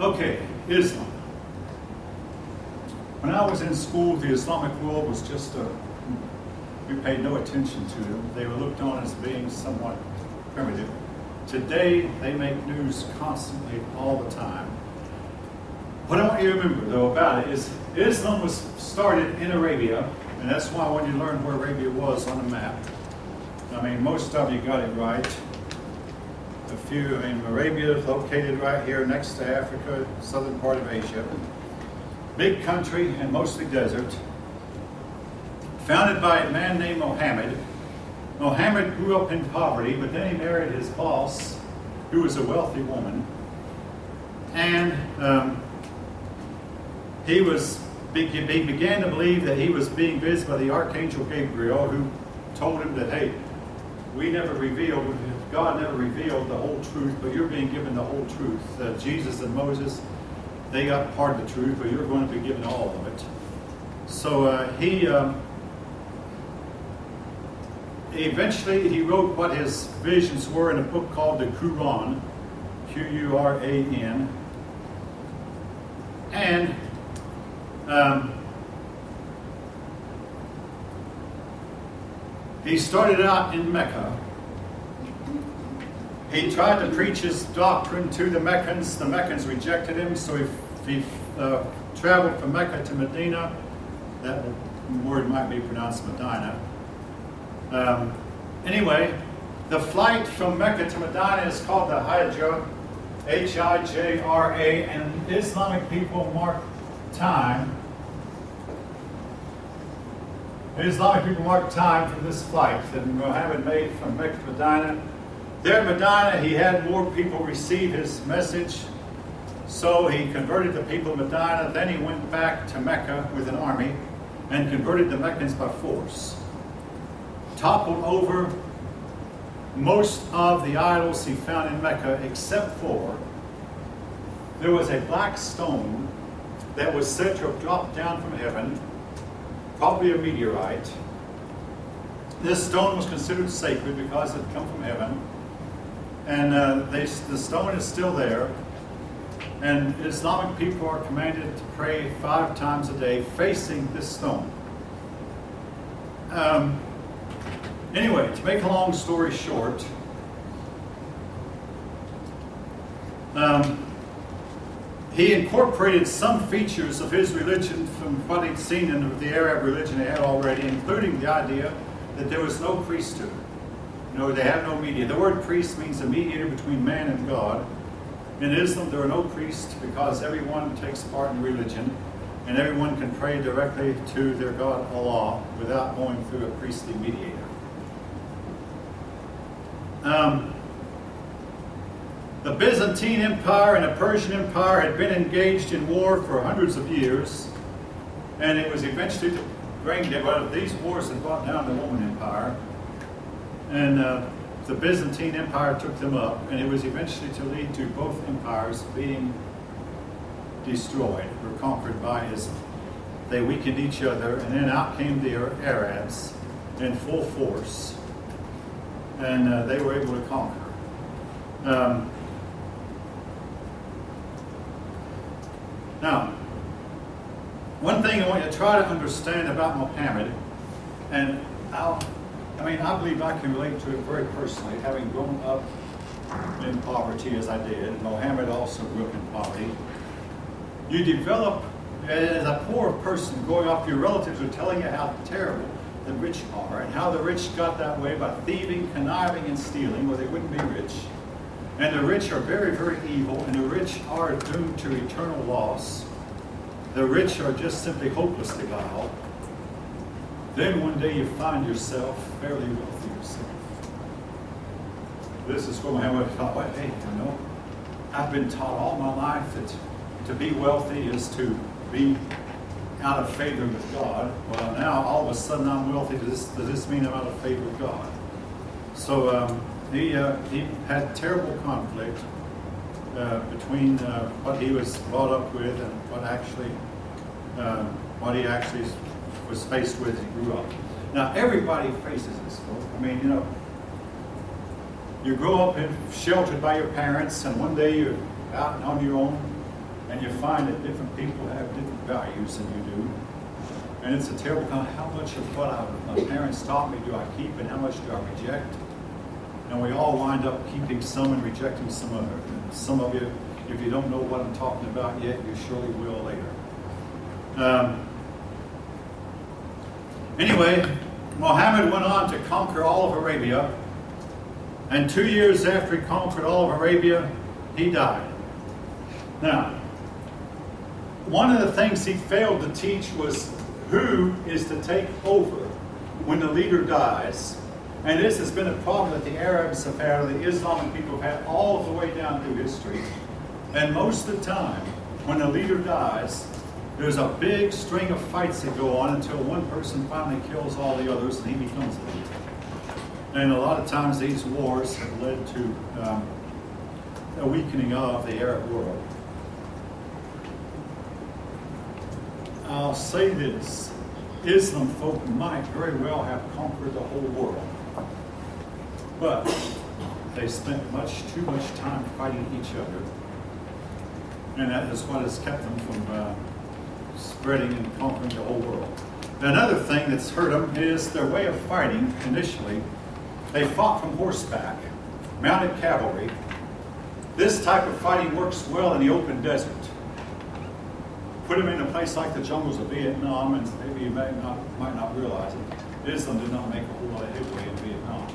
Okay, Islam. When I was in school, the Islamic world was just we paid no attention to them. They were looked on as being somewhat primitive. Today, they make news constantly, all the time. What I want you to remember, though, about it is Islam was started in Arabia, and that's why when you learn where Arabia was on the map, I mean, most of you got it right. Arabia is located right here next to Africa, southern part of Asia. Big country and mostly desert. Founded by a man named Mohammed. Mohammed grew up in poverty, but then he married his boss, who was a wealthy woman. And he began to believe that he was being visited by the Archangel Gabriel, who told him that, hey, God never revealed the whole truth, but you're being given the whole truth. Jesus and Moses, they got part of the truth, but you're going to be given all of it. So eventually he wrote what his visions were in a book called the Quran, Quran. And he started out in Mecca. He tried to preach his doctrine to the Meccans. The Meccans rejected him, so he traveled from Mecca to Medina. That word might be pronounced Medina. Anyway, the flight from Mecca to Medina is called the Hijra, Hijra, and Islamic people mark time. Islamic people mark time for this flight that Muhammad made from Mecca to Medina. There in Medina, he had more people receive his message, so he converted the people of Medina. Then he went back to Mecca with an army and converted the Meccans by force. Toppled over most of the idols he found in Mecca, except for there was a black stone that was said to have dropped down from heaven, probably a meteorite. This stone was considered sacred because it had come from heaven. And the stone is still there. And Islamic people are commanded to pray 5 times a day facing this stone. Anyway, to make a long story short, he incorporated some features of his religion from what he'd seen in the Arab religion they had already, including the idea that there was no priesthood. They have no mediator. The word priest means a mediator between man and God. In Islam, there are no priests because everyone takes part in religion, and everyone can pray directly to their God, Allah, without going through a priestly mediator. The Byzantine Empire and the Persian Empire had been engaged in war for hundreds of years, and it was eventually to bring down, these wars had brought down the Roman Empire, and the Byzantine Empire took them up, and it was eventually to lead to both empires being destroyed or conquered by Islam. They weakened each other, and then out came the Arabs in full force, and they were able to conquer. Now, one thing I want you to try to understand about Muhammad, and I believe I can relate to it very personally, having grown up in poverty as I did. Muhammad also grew up in poverty. You develop, as a poor person growing up, your relatives are telling you how terrible the rich are, and how the rich got that way by thieving, conniving, and stealing, or they wouldn't be rich. And the rich are very, very evil, and the rich are doomed to eternal loss. The rich are just simply hopelessly vile. Then one day you find yourself fairly wealthy yourself. This is where Muhammad thought, hey, I've been taught all my life that to be wealthy is to be out of favor with God. Well, now all of a sudden I'm wealthy. Does this mean I'm out of favor with God? So he had terrible conflict between what he was brought up with and what he actually was faced with as he grew up. Now everybody faces this, folks. You grow up sheltered by your parents, and one day you're out on your own. and you find that different people have different values than you do. And it's a terrible kind of how much of what my parents taught me do I keep and how much do I reject? And we all wind up keeping some and rejecting some other. And some of you, if you don't know what I'm talking about yet, you surely will later. Anyway, Muhammad went on to conquer all of Arabia. And 2 years after he conquered all of Arabia, he died. Now, one of the things he failed to teach was who is to take over when the leader dies. And this has been a problem that the Arabs have had, or the Islamic people have had all the way down through history. And most of the time, when the leader dies, there's a big string of fights that go on until one person finally kills all the others and he becomes the leader. And a lot of times these wars have led to a weakening of the Arab world. I'll say this, Islam folk might very well have conquered the whole world, but they spent too much time fighting each other, and that is what has kept them from spreading and conquering the whole world. Another thing that's hurt them is their way of fighting. Initially, they fought from horseback, mounted cavalry. This type of fighting works well in the open desert. Put them in a place like the jungles of Vietnam, and maybe you might not realize it, Islam did not make a whole lot of headway in Vietnam.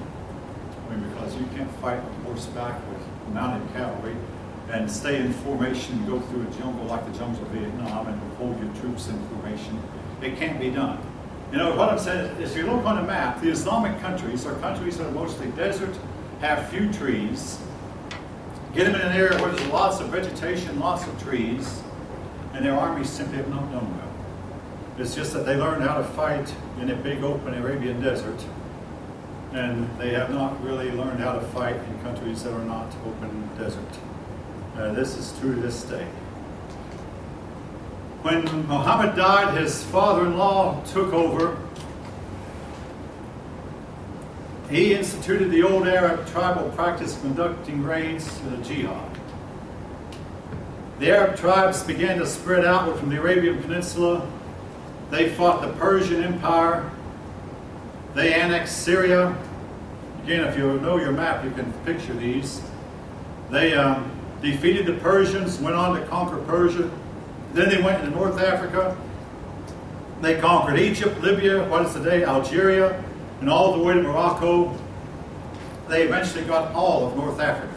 I mean, because you can't fight on horseback with mounted cavalry and stay in formation and go through a jungle like the jungles of Vietnam and hold your troops in formation. It can't be done. You know, what I'm saying is, if you look on a map, the Islamic countries are countries that are mostly desert, have few trees. Get them in an area where there's lots of vegetation, lots of trees, and their armies simply have not done well. It's just that they learned how to fight in a big open Arabian desert, and they have not really learned how to fight in countries that are not open desert. This is true to this day. When Muhammad died, his father-in-law took over. He instituted the old Arab tribal practice of conducting raids to the jihad. The Arab tribes began to spread outward from the Arabian Peninsula. They fought the Persian Empire. They annexed Syria. Again, if you know your map, you can picture these. They defeated the Persians, went on to conquer Persia. Then they went into North Africa. They conquered Egypt, Libya, what is today Algeria, and all the way to Morocco. They eventually got all of North Africa.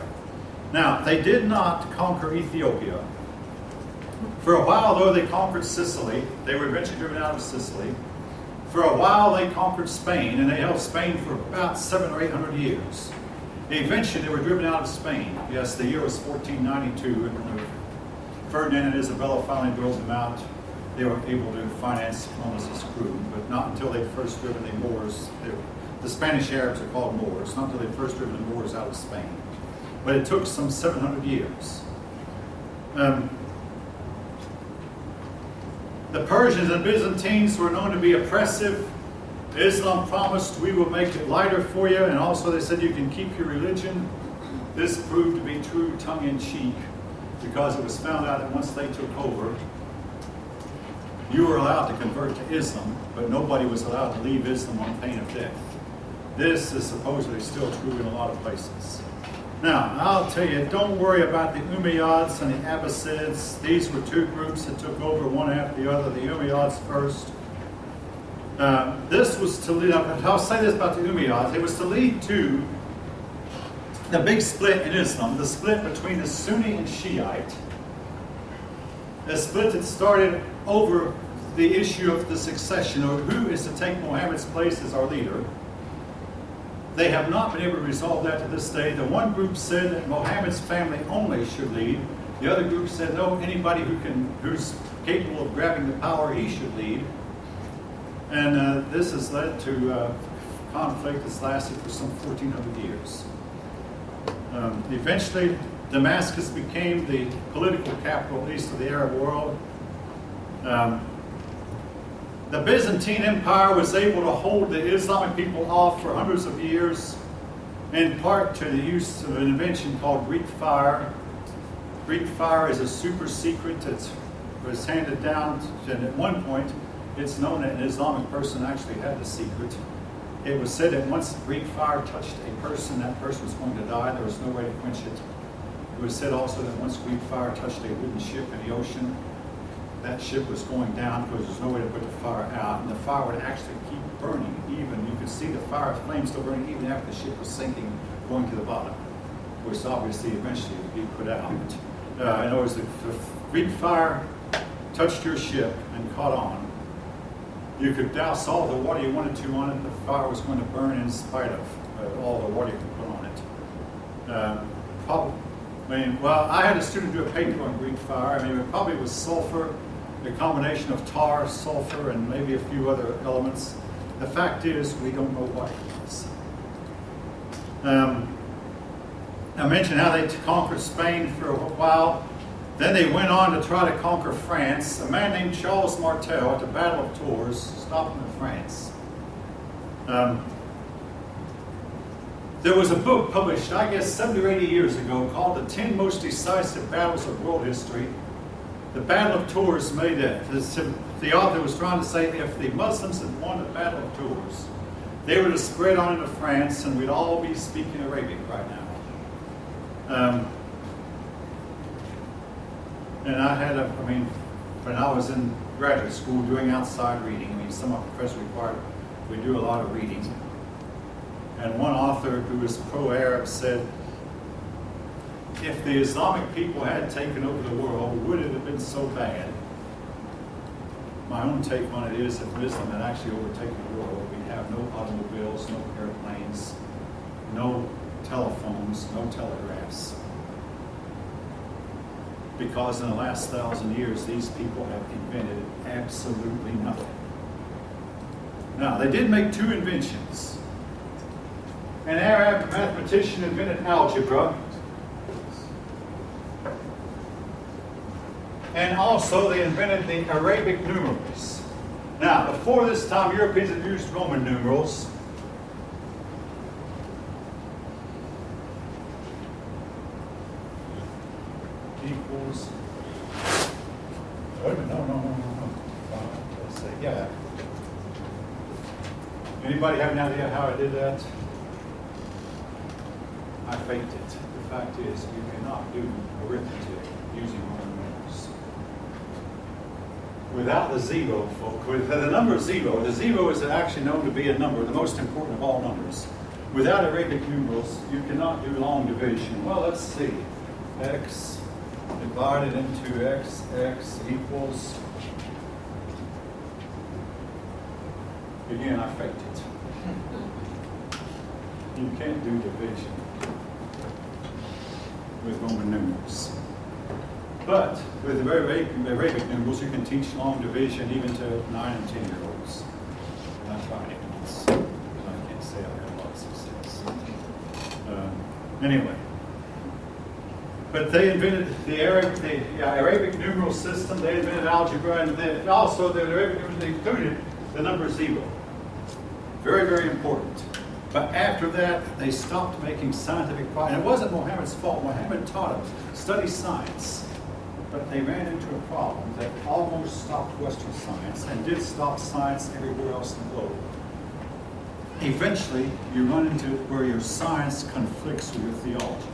Now, they did not conquer Ethiopia. For a while, though, they conquered Sicily. They were eventually driven out of Sicily. For a while, they conquered Spain, and they held Spain for about 700 or 800 years. Eventually, they were driven out of Spain. Yes, the year was 1492, and Ferdinand and Isabella finally drove them out. They were able to finance Columbus's crew, but not until they first driven the Moors. The Spanish Arabs are called Moors, not until they first driven the Moors out of Spain. But it took some 700 years. The Persians and Byzantines were known to be oppressive. Islam promised, we will make it lighter for you, and also they said you can keep your religion. This proved to be true tongue-in-cheek, because it was found out that once they took over, you were allowed to convert to Islam, but nobody was allowed to leave Islam on pain of death. This is supposedly still true in a lot of places. Now, I'll tell you, don't worry about the Umayyads and the Abbasids. These were two groups that took over one after the other. The Umayyads first. This was to lead up, I'll say this about the Umayyads, it was to lead to the big split in Islam, the split between the Sunni and Shiite. A split that started over the issue of the succession, or who is to take Muhammad's place as our leader. They have not been able to resolve that to this day. The one group said that Muhammad's family only should lead. The other group said, no, anybody who's capable of grabbing the power, he should lead. And this has led to conflict that's lasted for some 1,400 years. Eventually, Damascus became the political capital, at least of the Arab world. The Byzantine Empire was able to hold the Islamic people off for hundreds of years, in part to the use of an invention called Greek fire. Greek fire is a super secret that was handed down, and at one point it's known that an Islamic person actually had the secret. It was said that once Greek fire touched a person, that person was going to die. There was no way to quench it. It was said also that once Greek fire touched a wooden ship in the ocean, that ship was going down because there's no way to put the fire out, and the fire would actually keep burning. Even you could see the fire flames still burning even after the ship was sinking, going to the bottom, which obviously eventually would be put out. In other words, if Greek fire touched your ship and caught on, you could douse all the water you wanted to on it. The fire was going to burn in spite of all the water you could put on it. Well, I had a student do a paper on Greek fire. It probably was sulfur, a combination of tar, sulfur, and maybe a few other elements. The fact is, we don't know what it was. I mentioned how they conquered Spain for a while. Then they went on to try to conquer France. A man named Charles Martel at the Battle of Tours stopped them in France. There was a book published, I guess, 70 or 80 years ago called The 10 Most Decisive Battles of World History. The Battle of Tours made it. The author was trying to say that if the Muslims had won the Battle of Tours, they would have spread on into France and we'd all be speaking Arabic right now. And when I was in graduate school doing outside reading, some of our professors required we do a lot of reading. And one author who was pro-Arab said, if the Islamic people had taken over the world, would it have been so bad? My own take on it is, if Islam had actually overtaken the world, we'd have no automobiles, no airplanes, no telephones, no telegraphs. Because in the last 1,000 years, these people have invented absolutely nothing. Now, they did make two inventions. An Arab mathematician invented algebra, and also they invented the Arabic numerals. Now, before this time, Europeans had used Roman numerals. Equals. Wait a minute, no. Let's see, yeah. Anybody have any idea how I did that? I faked it. The fact is, you cannot do arithmetic using Roman numerals. Without the zero, folks, with the number zero, the zero is actually known to be a number, the most important of all numbers. Without Arabic numerals, you cannot do long division. Well, let's see. X divided into x equals. Again, I faked it. You can't do division with Roman numerals. But with the Arabic numerals, you can teach long division even to 9 and 10-year-olds. And I tried it once, but I can't say I've had a lot of success. Anyway. But they invented the Arabic numeral system, they invented algebra, and also the Arabic numerals included the number 0. Very, very important. But after that, they stopped making scientific progress. And it wasn't Muhammad's fault. Muhammad taught them, study science. But they ran into a problem that almost stopped Western science and did stop science everywhere else in the globe. Eventually, you run into where your science conflicts with your theology.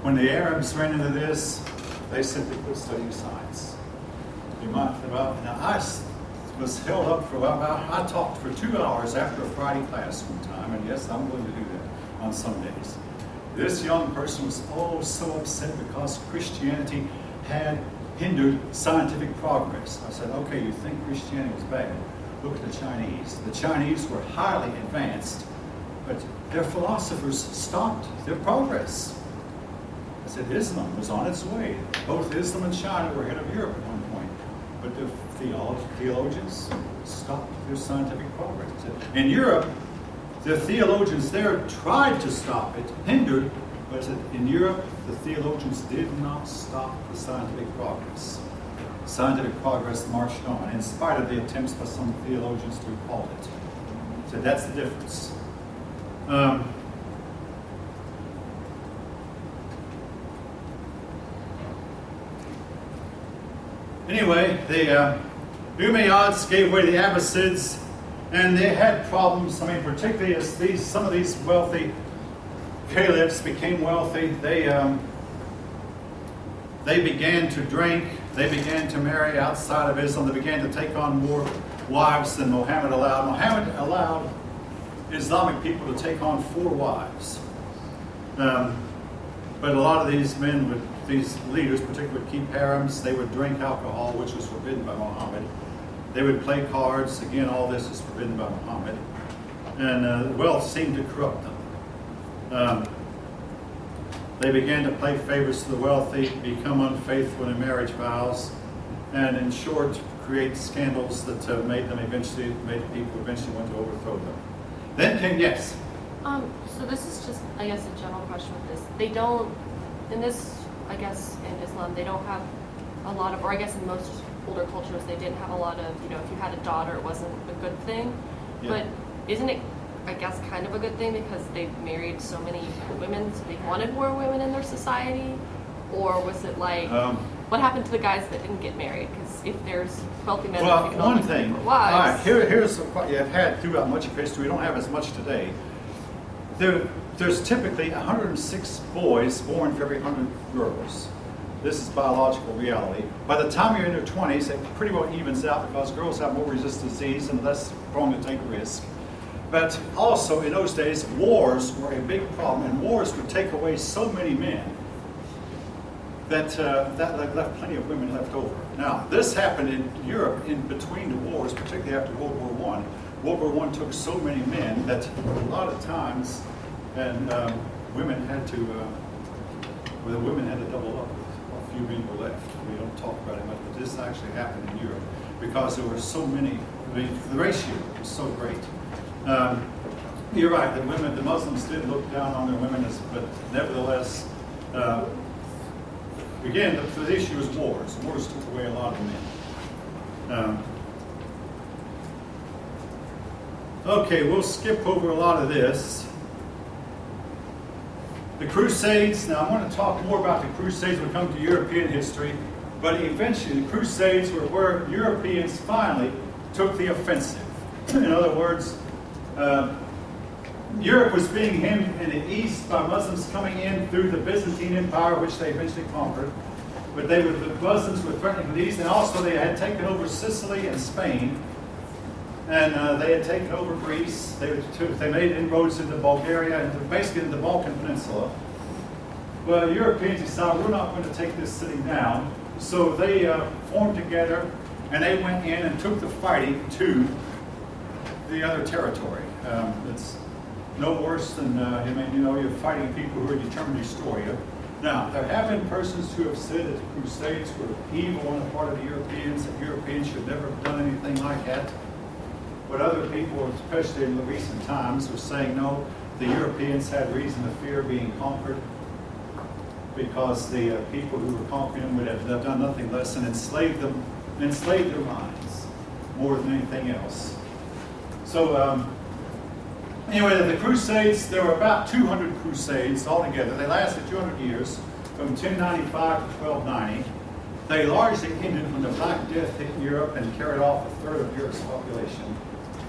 When the Arabs ran into this, they simply quit studying science. Now, I was held up for I talked for 2 hours after a Friday class one time, and yes, I'm going to do that on some days. This young person was so upset because Christianity had hindered scientific progress. I said, okay, you think Christianity was bad? Look at the Chinese. The Chinese were highly advanced, but their philosophers stopped their progress. I said Islam was on its way. Both Islam and China were ahead of Europe at one point, but the theologians stopped their scientific progress. In Europe, the theologians there tried to stop it, hindered, but in Europe, the theologians did not stop the scientific progress. Scientific progress marched on, in spite of the attempts by some theologians to halt it. So that's the difference. Anyway, the Umayyads gave way to the Abbasids, and they had problems. I mean, particularly as some of these wealthy caliphs became wealthy, they began to drink, they began to marry outside of Islam, they began to take on more wives than Muhammad allowed. Muhammad allowed Islamic people to take on 4 wives. But a lot of these men, these leaders particularly, would keep harems, they would drink alcohol, which was forbidden by Muhammad. They would play cards, again, all this is forbidden by Muhammad. And wealth seemed to corrupt them. They began to play favorites to the wealthy, become unfaithful in marriage vows, and in short, create scandals that made people eventually want to overthrow them. Then came, yes? So this is just, I guess, a general question with this. They don't, in this, I guess, in Islam, they don't have a lot of, or I guess in most older cultures, they didn't have a lot of, if you had a daughter, it wasn't a good thing. Yeah. But isn't it, I guess, kind of a good thing because they married so many women, so they wanted more women in their society? Or was it like, what happened to the guys that didn't get married? Because if there's wealthy men, well, they can one only thing, more wives. all right, here's what you've had throughout much of history. We don't have as much today. There's typically 106 boys born for every 100 girls. This is biological reality. By the time you're in your 20s, it pretty well evens out because girls have more resistant disease and less prone to take risk. But also in those days, wars were a big problem, and wars would take away so many men that left plenty of women left over. Now, this happened in Europe in between the wars, particularly after World War I. World War I took so many men that a lot of times, and women had to double up. A few men were left. We don't talk about it much, but this actually happened in Europe because there were so many. I mean, the ratio was so great. You're right. The Muslims did look down on their women, but nevertheless, again, the issue is wars. Wars took away a lot of men. Okay, we'll skip over a lot of this. The Crusades, now I want to talk more about the Crusades when we come to European history, but eventually the Crusades were where Europeans finally took the offensive. In other words, Europe was being hemmed in the east by Muslims coming in through the Byzantine Empire, which they eventually conquered. But the Muslims were threatening from the east, and also they had taken over Sicily and Spain, and they had taken over Greece. They made inroads into Bulgaria and basically into the Balkan Peninsula. Well, Europeans decided, we're not going to take this city down. So they formed together, and they went in and took the fighting to the other territory. It's no worse than, you're fighting people who are determined to destroy you. Now, there have been persons who have said that the Crusades were evil on the part of the Europeans, that Europeans should never have done anything like that. But other people, especially in the recent times, were saying, no, the Europeans had reason to fear being conquered because the people who were conquering them would have done nothing less than enslaved their minds more than anything else. So anyway, the Crusades, there were about 200 Crusades altogether. They lasted 200 years, from 1095 to 1290. They largely ended when the Black Death hit Europe and carried off a third of Europe's population,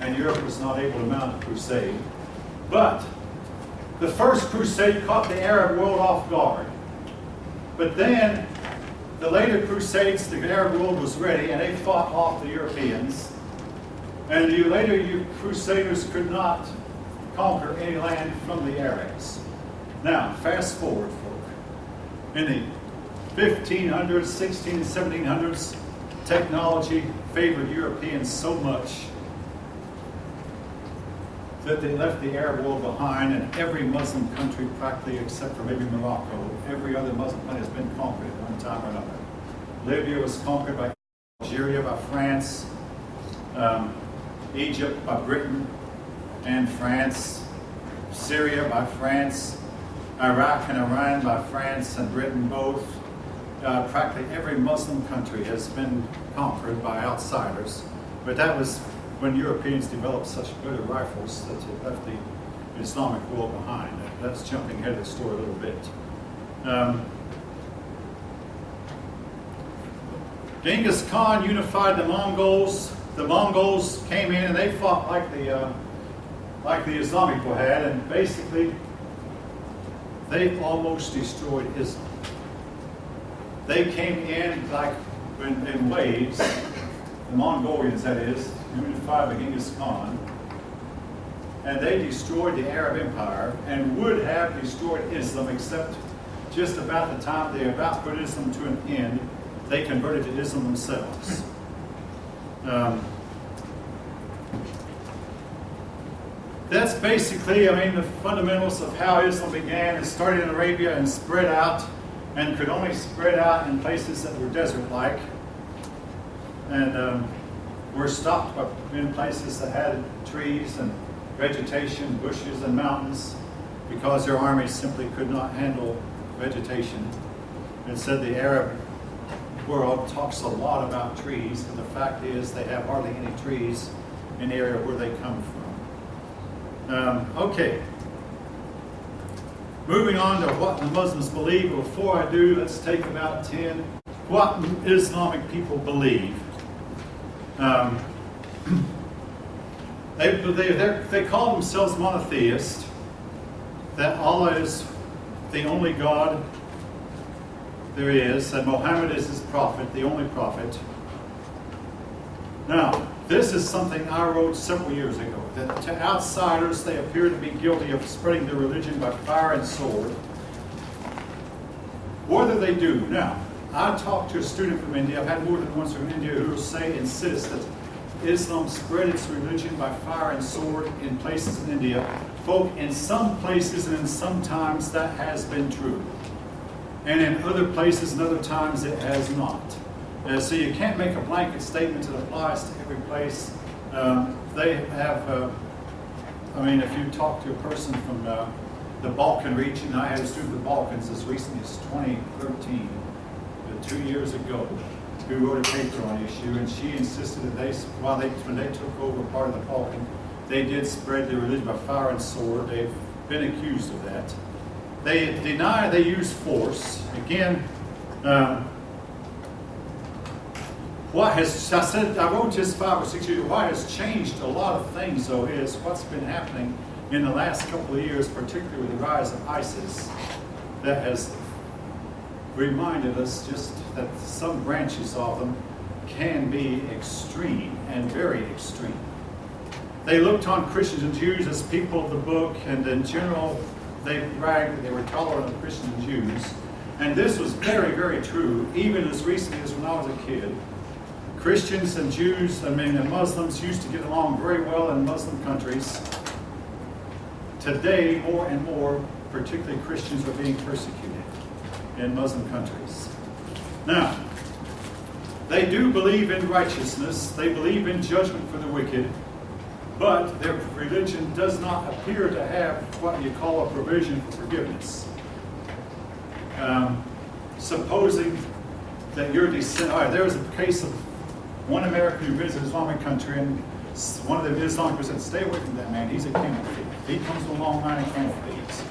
and Europe was not able to mount a crusade. But the first crusade caught the Arab world off guard. But then, the later crusades, the Arab world was ready, and they fought off the Europeans. And the later crusaders could not conquer any land from the Arabs. Now, fast forward, folk. In the 1500s, 1600s, and 1700s, technology favored Europeans so much that they left the Arab world behind, and every Muslim country, practically except for maybe Morocco, every other Muslim country has been conquered at one time or another. Libya was conquered by Algeria, by France, Egypt by Britain and France, Syria by France, Iraq and Iran by France and Britain both. Practically every Muslim country has been conquered by outsiders, but that was when Europeans developed such good rifles that it left the Islamic world behind. That's jumping ahead of the story a little bit. Genghis Khan unified the Mongols. The Mongols came in and they fought like the Islamic people had, and basically they almost destroyed Islam. They came in like in waves, the Mongolians that is, unified by Genghis Khan, and they destroyed the Arab Empire and would have destroyed Islam, except just about the time they about put Islam to an end, they converted to Islam themselves. That's basically, the fundamentals of how Islam began. It started in Arabia and spread out, and could only spread out in places that were desert-like, and were stopped in places that had trees and vegetation, bushes and mountains, because their armies simply could not handle vegetation. It said the Arab world talks a lot about trees, and the fact is they have hardly any trees in the area where they come from. Okay. Moving on to what the Muslims believe. Before I do, let's take about 10. What Islamic people believe. They call themselves monotheist, that Allah is the only God there is, and Muhammad is his prophet, the only prophet. Now, this is something I wrote several years ago, that to outsiders they appear to be guilty of spreading their religion by fire and sword. Whether they do. Now, I talked to a student from India, I've had more than one from India, who insist that Islam spread its religion by fire and sword in places in India. Folk, in some places and in some times that has been true. And in other places and other times it has not. So you can't make a blanket statement that applies to every place. They have, if you talk to a person from the Balkan region, I had a student from the Balkans as recently as 2013, 2 years ago, who wrote a paper on the issue, and she insisted that when they took over part of the Balkan, they did spread their religion by fire and sword. They've been accused of that. They deny they use force. Again, I wrote just 5 or 6 years ago, what has changed a lot of things, though, is what's been happening in the last couple of years, particularly with the rise of ISIS, that has reminded us just that some branches of them can be extreme and very extreme. They looked on Christians and Jews as people of the book, and in general, they bragged that they were tolerant of Christians and Jews. And this was very, very true, even as recently as when I was a kid. Christians and Jews, and Muslims used to get along very well in Muslim countries. Today, more and more, particularly Christians, are being persecuted in Muslim countries. Now, they do believe in righteousness. They believe in judgment for the wicked. But their religion does not appear to have what you call a provision for forgiveness. Supposing that your descendant, there was a case of one American who visited an Islamic country, and one of the Islamic said, "Stay away from that man. He's a camel thief. He comes from a long line of camel thieves."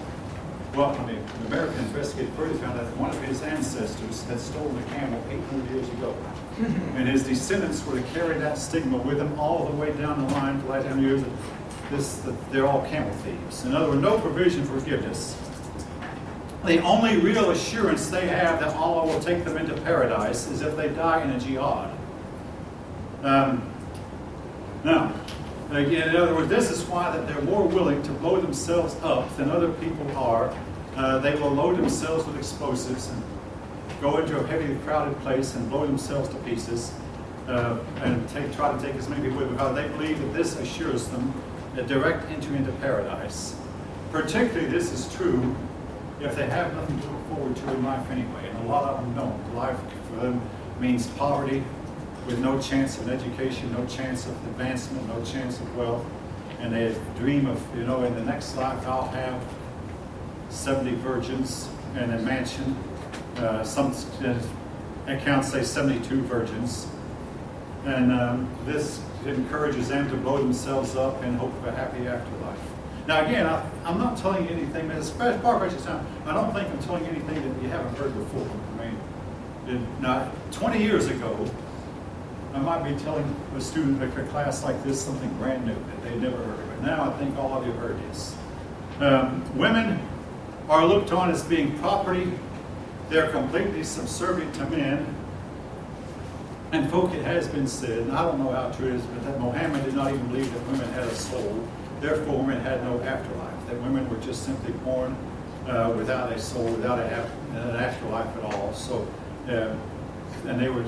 Well, the American investigated further found that one of his ancestors had stolen a camel 800 years ago. And his descendants were to carry that stigma with them all the way down the line for the last 100 years. They're all camel thieves. In other words, no provision for forgiveness. The only real assurance they have that Allah will take them into paradise is if they die in a jihad. Now, again, in other words, this is why that they're more willing to blow themselves up than other people are. They will load themselves with explosives and go into a heavily crowded place and blow themselves to pieces and try to take as many people with them, because they believe that this assures them a direct entry into paradise. Particularly, this is true if they have nothing to look forward to in life anyway, and a lot of them don't. Life for them means poverty with no chance of education, no chance of advancement, no chance of wealth, and they dream of, in the next life I'll have 70 virgins and a mansion. Some accounts say 72 virgins. And this encourages them to blow themselves up in hope of a happy afterlife. Now again, I'm not telling you anything, as far as I don't think I'm telling you anything that you haven't heard before. Now, 20 years ago, I might be telling a student of a class like this something brand new that they'd never heard of. But now I think all of you heard this. Women are looked on as being property. They're completely subservient to men. And folk, it has been said, and I don't know how true it is, but that Mohammed did not even believe that women had a soul. Therefore, women had no afterlife. That women were just simply born without a soul, without an afterlife at all. So, and they were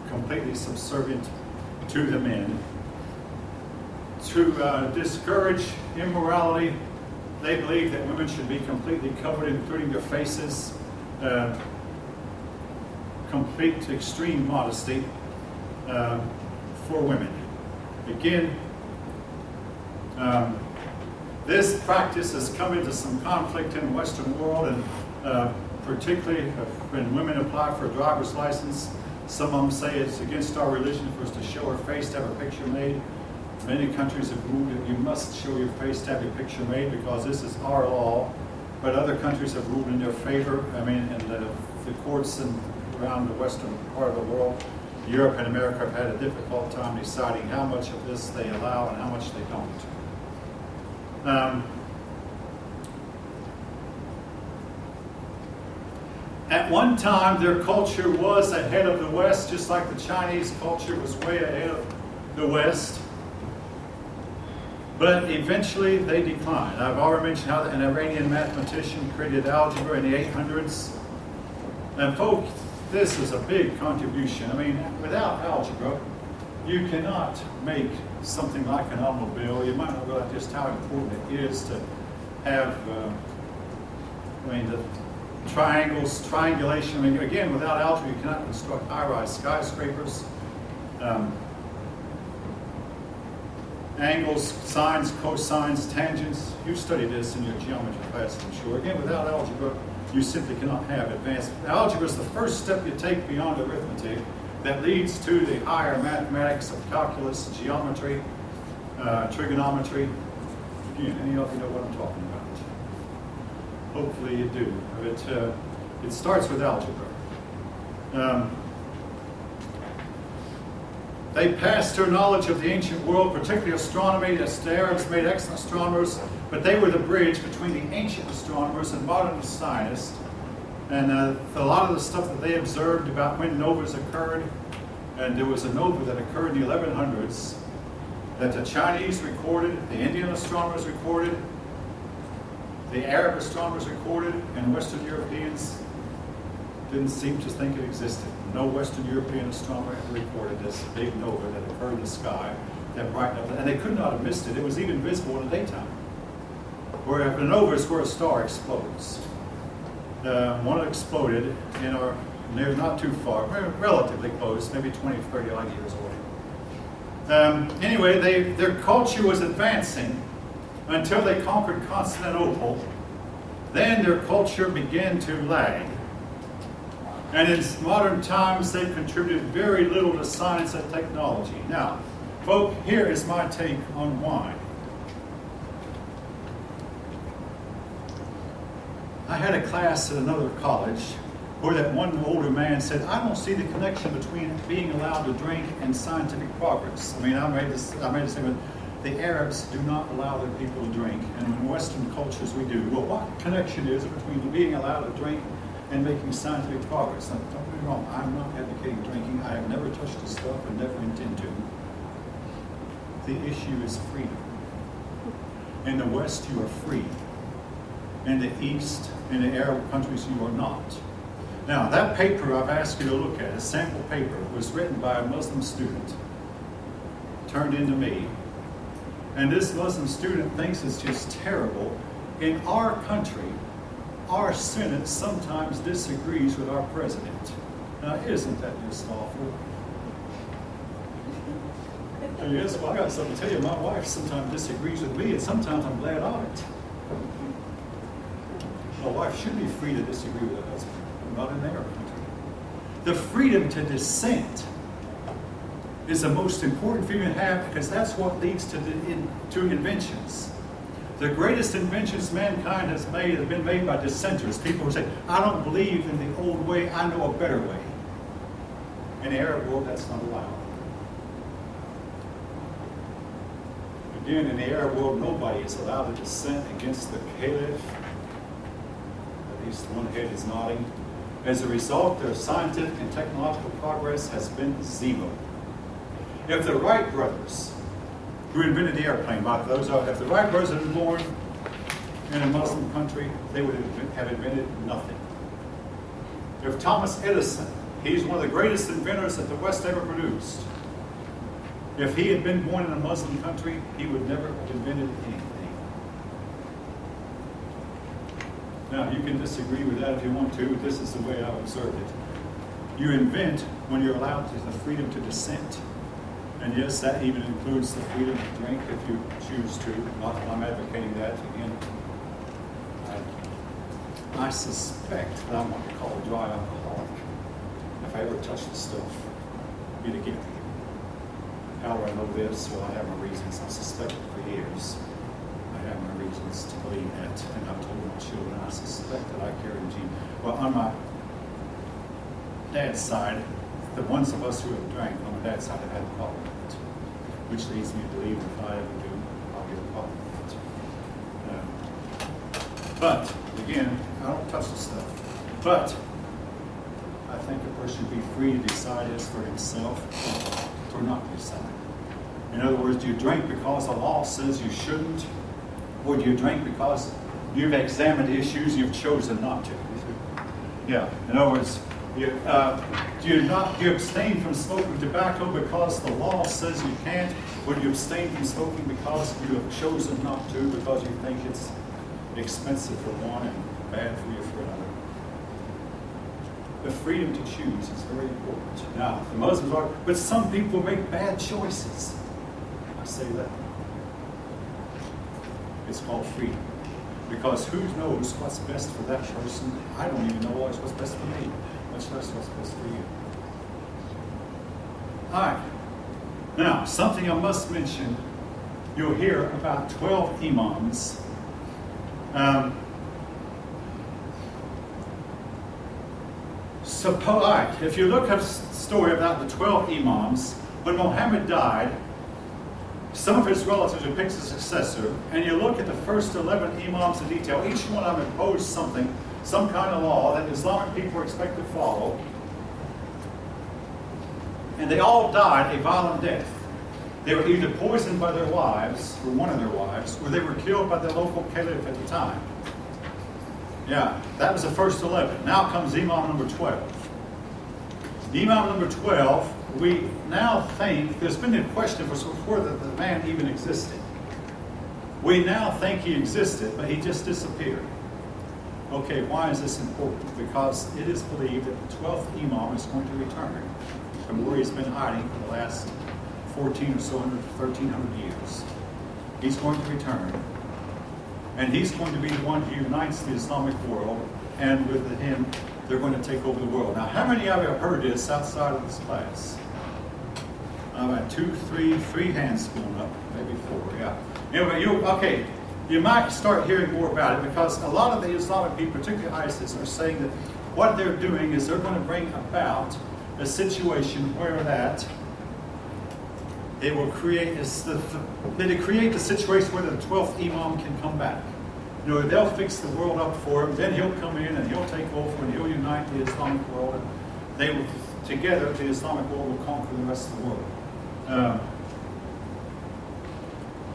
completely subservient to the men. To discourage immorality, they believe that women should be completely covered, including their faces. Complete extreme modesty for women. Again, this practice has come into some conflict in the Western world, and particularly when women apply for a driver's license, some of them say it's against our religion for us to show our face, to have a picture made. Many countries have ruled that you must show your face to have your picture made because this is our law, but other countries have ruled in their favor. I mean, and the courts around the western part of the world, Europe and America, have had a difficult time deciding how much of this they allow and how much they don't. At one time, their culture was ahead of the West, just like the Chinese culture was way ahead of the West. But eventually, they declined. I've already mentioned how an Iranian mathematician created algebra in the 800s. And folks, this is a big contribution. I mean, without algebra, you cannot make something like an automobile. You might not realize just how important it is to have, the triangles, triangulation. I mean, again, without algebra, you cannot construct high-rise skyscrapers. Angles, sines, cosines, tangents. You studied this in your geometry class, I'm sure. Again, without algebra, you simply cannot have advanced. Algebra is the first step you take beyond arithmetic that leads to the higher mathematics of calculus, geometry, trigonometry. Again, any of you know what I'm talking about? Hopefully you do. It starts with algebra. They passed their knowledge of the ancient world, particularly astronomy. The Arabs made excellent astronomers, but they were the bridge between the ancient astronomers and modern scientists. And a lot of the stuff that they observed about when novas occurred, and there was a nova that occurred in the 1100s that the Chinese recorded, the Indian astronomers recorded, the Arab astronomers recorded, and Western Europeans didn't seem to think it existed. No Western European astronomer ever recorded this big nova that occurred in the sky that brightened up, and they could not have missed it. It was even visible in the daytime. Where a nova is where a star explodes. One exploded near not too far, relatively close, maybe 20, 30 light years away. Anyway, their culture was advancing until they conquered Constantinople. Then their culture began to lag. And in modern times, they've contributed very little to science and technology. Now, folks, here is my take on why. I had a class at another college where that one older man said, I don't see the connection between being allowed to drink and scientific progress. I mean, I made this statement. The Arabs do not allow their people to drink, and in Western cultures we do. Well, what connection is between being allowed to drink and making scientific progress? Now, don't get me wrong, I'm not advocating drinking. I have never touched this stuff and never intend to. The issue is freedom. In the West, you are free. In the East, in the Arab countries, you are not. Now, that paper I've asked you to look at, a sample paper, was written by a Muslim student, turned into me. And this Muslim student thinks it's just terrible. In our country, our Senate sometimes disagrees with our president. Now, isn't that just awful? Yes, well, I got something to tell you. My wife sometimes disagrees with me, and sometimes I'm glad of it. My wife should be free to disagree with her husband, not in their country. The freedom to dissent is the most important freedom to have, because that's what leads to inventions. The greatest inventions mankind has made have been made by dissenters. People who say, I don't believe in the old way, I know a better way. In the Arab world, that's not allowed. Again, in the Arab world, nobody is allowed to dissent against the caliph. At least one head is nodding. As a result, their scientific and technological progress has been zero. If the Wright brothers, who invented the airplane, if the Wright brothers had been born in a Muslim country, they would have invented nothing. If Thomas Edison, he's one of the greatest inventors that the West ever produced, if he had been born in a Muslim country, he would never have invented anything. Now, you can disagree with that if you want to, but this is the way I observe it. You invent when you're allowed the freedom to dissent. And yes, that even includes the freedom to drink if you choose to. Not that I'm advocating that. Again, I suspect that I'm what you call a dry alcoholic. If I ever touch the stuff, be the gift. How do I know this? Well, I have my reasons. I've suspected for years. I have my reasons to believe that. And I've told my children I suspect that I carry the gene. Well, on my dad's side, the ones of us who have drank on my dad's side have had a problem with it. Which leads me to believe if I ever do, I'll get a problem with it. But, again, I don't touch the stuff. But, I think a person should be free to decide as for himself or not to decide. In other words, do you drink because the law says you shouldn't? Or do you drink because you've examined issues you've chosen not to? Yeah, in other words, do you abstain from smoking tobacco because the law says you can't? Or do you abstain from smoking because you have chosen not to, because you think it's expensive for one and bad for you for another? The freedom to choose is very important. Now, the Muslims are, but some people make bad choices. I say that. It's called freedom. Because who knows what's best for that person? I don't even know always what's best for me, much less what's best for you. All right. Now, something I must mention. You'll hear about 12 imams. All right, if you look at the story about the 12 imams, when Muhammad died, some of his relatives would pick his successor, and you look at the first 11 imams in detail, each one of them imposed something, some kind of law that Islamic people were expected to follow, and they all died a violent death. They were either poisoned by their wives, or one of their wives, or they were killed by the local caliph at the time. Yeah, that was the first 11. Now comes Imam number 12. Imam number 12, we now think, there's been a question before that the man even existed. We now think he existed, but he just disappeared. Okay, why is this important? Because it is believed that the 12th Imam is going to return from where he's been hiding for the last 14 or so, 1,300 years. He's going to return. And he's going to be the one who unites the Islamic world, and with him, they're going to take over the world. Now, how many of you have heard this outside of this class? About three hands going up, maybe 4, yeah. Anyway, you might start hearing more about it, because a lot of the Islamic people, particularly ISIS, are saying that what they're doing is they're going to bring about a situation where that they will create the situation where the 12th Imam can come back. You know, they'll fix the world up for him, then he'll come in and he'll take over and he'll unite the Islamic world. And they will, together, the Islamic world will conquer the rest of the world.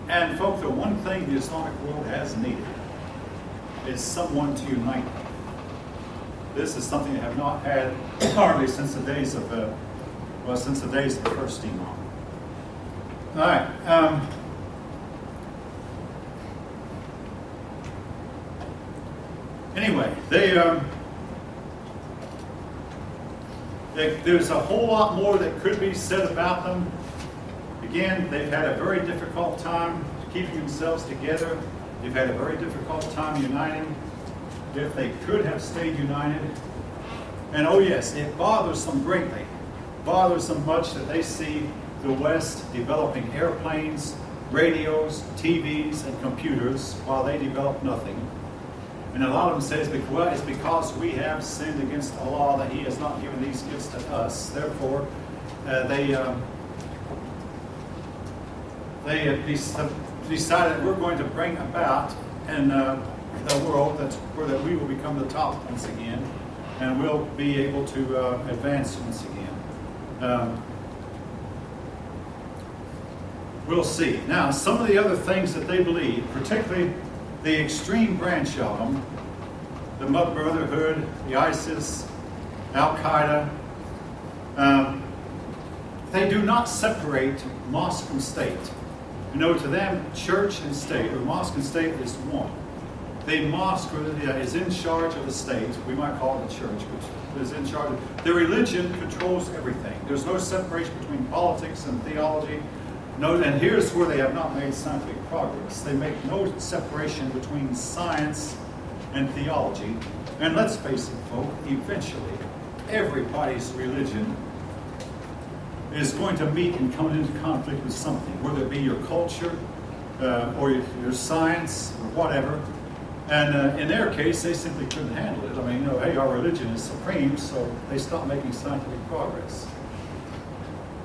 And folks, the one thing the Islamic world has needed is someone to unite them. This is something they have not had hardly since the days of the first Imam. All right. Anyway, there's a whole lot more that could be said about them. Again, they've had a very difficult time keeping themselves together. They've had a very difficult time uniting. If they could have stayed united. And oh yes, it bothers them greatly. Bothers them much that they see the West developing airplanes, radios, TVs, and computers while they develop nothing. And a lot of them say it's because we have sinned against Allah that He has not given these gifts to us. Therefore, they have decided we're going to bring about in the world that we will become the top once again, and we'll be able to advance once again. We'll see. Now, some of the other things that they believe, particularly the extreme branch of them, the Muslim Brotherhood, the ISIS, Al-Qaeda, they do not separate mosque from state. You know, to them, church and state, or mosque and state, is one. The mosque is in charge of the state. We might call it the church, but is in charge of the religion controls everything. There's no separation between politics and theology. No, and here's where they have not made scientific progress. They make no separation between science and theology. And let's face it, folk, eventually, everybody's religion is going to meet and come into conflict with something, whether it be your culture or your science or whatever. And in their case, they simply couldn't handle it. I mean, you know, hey, our religion is supreme, so they stopped making scientific progress.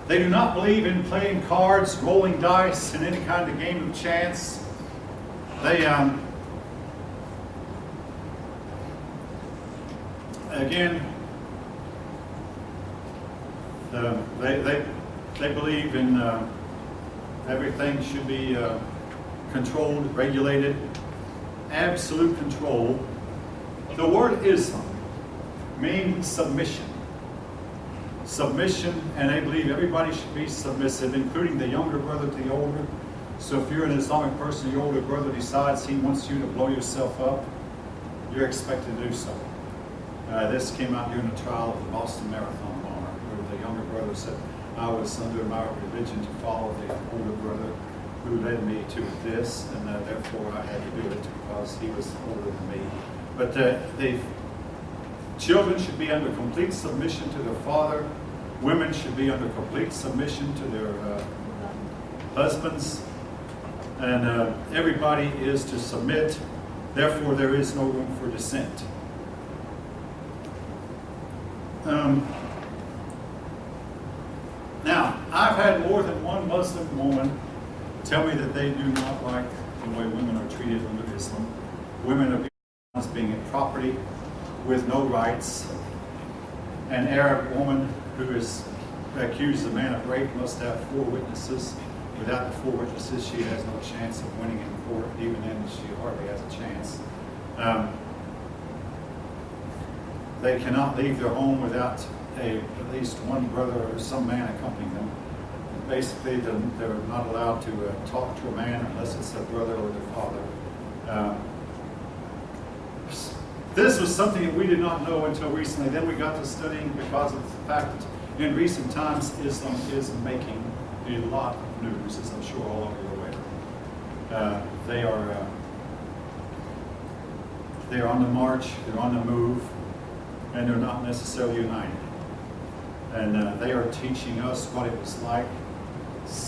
They do not believe in playing cards, rolling dice, in any kind of game of chance. They, again, they believe in everything should be controlled, regulated, absolute control. The word Islam means submission. Submission, and they believe everybody should be submissive, including the younger brother to the older. So if you're an Islamic person, your older brother decides he wants you to blow yourself up, you're expected to do so. This came out during the trial of the Boston Marathon bomber, where the younger brother said, I was under my religion to follow the older brother who led me to this, and therefore I had to do it because he was older than me. But the children should be under complete submission to their father. Women should be under complete submission to their husbands. And everybody is to submit. Therefore, there is no room for dissent. Now, I've had more than one Muslim woman tell me that they do not like the way women are treated under Islam. Women are viewed as being a property with no rights. An Arab woman who is accused of a man of rape must have 4 witnesses. Without the 4 witnesses, she has no chance of winning in court. Even then, she hardly has a chance. They cannot leave their home without at least one brother or some man accompanying them. Basically, they're not allowed to talk to a man unless it's their brother or their father. This was something that we did not know until recently. Then we got to studying because of the fact that in recent times, Islam is making a lot of news, as I'm sure all of you are aware. They are on the march, they're on the move, and they're not necessarily united. And they are teaching us what it was like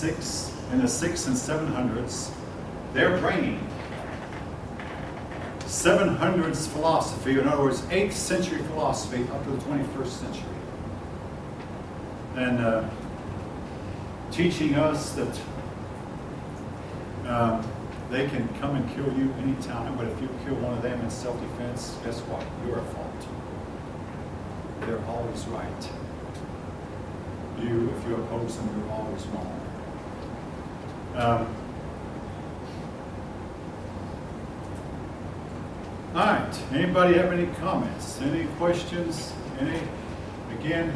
in the 600s and 700s. They're bringing 700s philosophy, in other words, 8th century philosophy, up to the 21st century. And teaching us that they can come and kill you anytime, but if you kill one of them in self-defense, guess what? You're at fault. They're always right. If you oppose them, you're always wrong. All right. Anybody have any comments? Any questions? Again,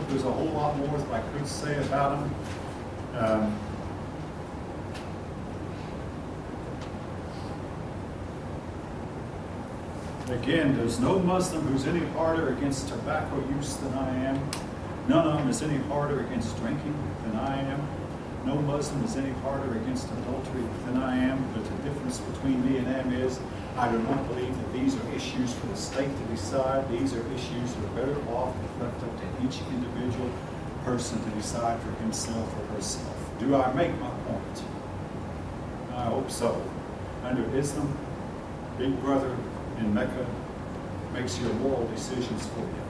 there's a whole lot more that I could say about them. Again, there's no Muslim who's any harder against tobacco use than I am. None of them is any harder against drinking than I am. No Muslim is any harder against adultery than I am. But the difference between me and them is I do not believe that these are issues for the state to decide. These are issues that are better off left up to each individual person to decide for himself or herself. Do I make my point? I hope so. Under Islam, Big Brother in Mecca makes your moral decisions for you.